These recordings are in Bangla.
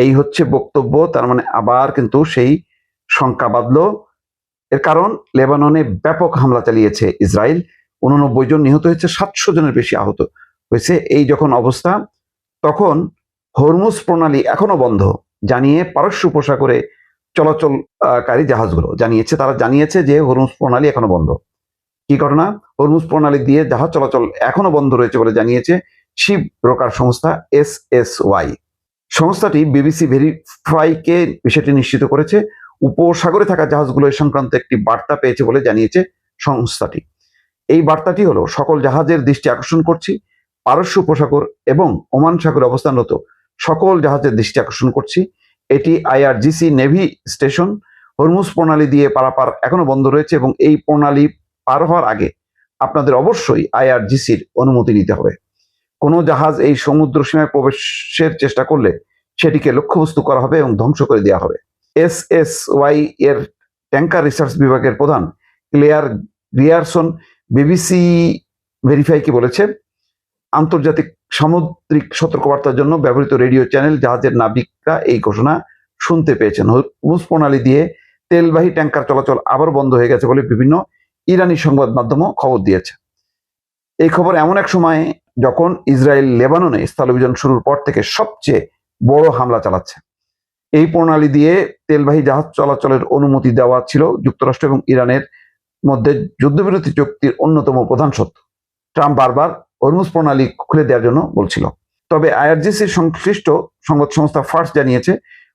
এই হচ্ছে বক্তব্য। তার মানে আবার কিন্তু সেই শঙ্কা বাঁধল। এর কারণ লেবাননে ব্যাপক হামলা চালিয়েছে ইসরায়েল। 89 জন নিহত হয়েছে, 700 জনের বেশি আহত হয়েছে। এই যখন অবস্থা, তখন হরমুজ প্রণালী এখনো বন্ধ জানিয়ে পারস্য উপসাগরে চলাচলকারী জাহাজগুলো জানিয়েছে। তারা জানিয়েছে যে হরমুজ প্রণালী এখনো বন্ধ। কি ঘটনা? হরমুজ প্রণালী দিয়ে জাহাজ চলাচল এখনো বন্ধ রয়েছে বলে জানিয়েছে শিপ ব্রোকার সংস্থা SSY। সংস্থাটি বিবিসি ভেরিফাইকে বিষয়টি নিশ্চিত করেছে। উপসাগরে থাকা জাহাজগুলো এ সংক্রান্ত একটি বার্তা পেয়েছে বলে জানিয়েছে সংস্থাটি। এই বার্তাটি হলো, সকল জাহাজের দৃষ্টি আকর্ষণ করছি, পারস্য উপসাগর এবং ওমান সাগরে অবস্থানরত সকল জাহাজের দৃষ্টি আকর্ষণ করছি। এটি IRGC নেভি স্টেশন। হরমুজ প্রণালী দিয়ে পারাপার এখনো বন্ধ রয়েছে এবং এই প্রণালী পার হওয়ার আগে আপনাদের অবশ্যই IRGCর অনুমতি নিতে হবে। কোনো জাহাজ এই সমুদ্র সীমায় প্রবেশের চেষ্টা করলে সেটিকে লক্ষ্যবস্তু করা হবে এবং ধ্বংস করে দেওয়া হবে। SSY এর ট্যাঙ্কার রিসার্চ বিভাগের প্রধান ক্লেয়ার গ্রিয়ারসন বিবিসি ভেরিফাইকে বলেছে, আন্তর্জাতিক সামুদ্রিক সতর্কবার্তার জন্য ব্যবহৃত রেডিও চ্যানেল জাহাজের নাবিকরা এই ঘোষণা শুনতে পেয়েছেন। হরমুজ প্রণালী দিয়ে তেলবাহী ট্যাঙ্কার চলাচল আবার বন্ধ হয়ে গেছে বলে বিভিন্ন ইরানি সংবাদ মাধ্যমও খবর দিয়েছে। এই খবর এমন এক সময় যখন ইসরায়েল লেবাননে স্থলাভিযান শুরুর পর থেকে সবচেয়ে বড় হামলা চালাচ্ছে। এই প্রণালী দিয়ে তেলবাহী জাহাজ চলাচলের অনুমতি দেওয়া ছিল যুক্তরাষ্ট্র এবং ইরানের মধ্যে যুদ্ধবিরতি চুক্তির অন্যতম প্রধান শর্ত। ট্রাম্প বারবার হরমুজ প্রণালী খুলে দেওয়ার জন্য বলছিল। তবে IRGCর সংশ্লিষ্ট সংবাদ সংস্থা ফার্স জানিয়েছে,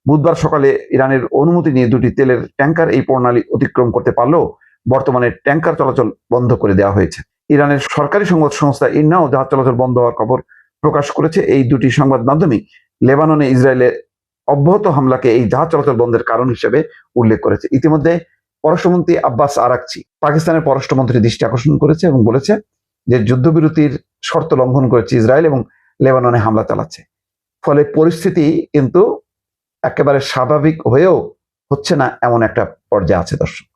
বুধবার সকালে ইরানের অনুমতি নিয়ে দুটি তেলের ট্যাঙ্কার এই প্রণালী অতিক্রম করতে পারলেও বর্তমানে ট্যাঙ্কার চলাচল বন্ধ করে দেওয়া হয়েছে। ইরানের সরকারি সংবাদ সংস্থা ইরনাও জাহাজ চলাচল বন্ধ হওয়ার খবর প্রকাশ করেছে। এই দুটি সংবাদ মাধ্যমে লেবাননে ইসরায়েলের অব্যাহত হামলাকে এই জাহাজ চলাচল বন্ধের কারণ হিসেবে উল্লেখ করেছে। ইতিমধ্যে পররাষ্ট্রমন্ত্রী আব্বাস আরাকচি পাকিস্তানের পররাষ্ট্রমন্ত্রীর দৃষ্টি আকর্ষণ করেছে এবং বলেছে যে যুদ্ধবিরতির শর্ত লঙ্ঘন করেছে ইসরায়েল এবং লেবাননে হামলা চালাচ্ছে। ফলে পরিস্থিতি কিন্তু একেবারে স্বাভাবিক হয়েও হচ্ছে না, এমন একটা পর্যায়ে আছে দর্শক।